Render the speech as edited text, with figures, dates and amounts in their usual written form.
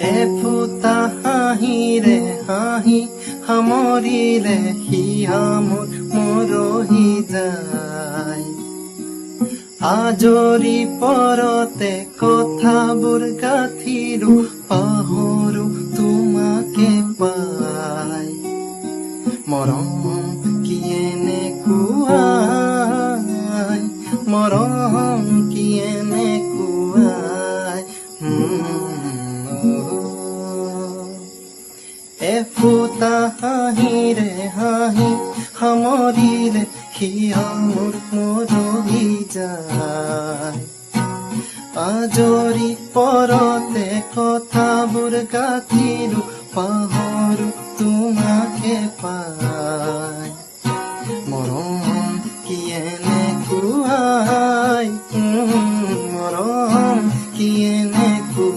এফুটা হাঁহিৰে হাঁহি সামৰিলে হিয়া মোৰ মৰহি যায়। আজৰি পৰতে কথাবোৰ গাঁঠিৰো পাহৰো তোমাকে পাই। মৰম কি এনেকুৱাই, মৰম কি এনেকুৱাই। এফুটা হাঁহিৰে হাঁহি সামৰিলে হিয়া মোৰ মৰহি যায়। আজৰি পৰতে কথাবোৰ গাঁঠিৰো পাহৰো তোমাকে পাই। মৰম কি এনেকুৱাই, মৰম কি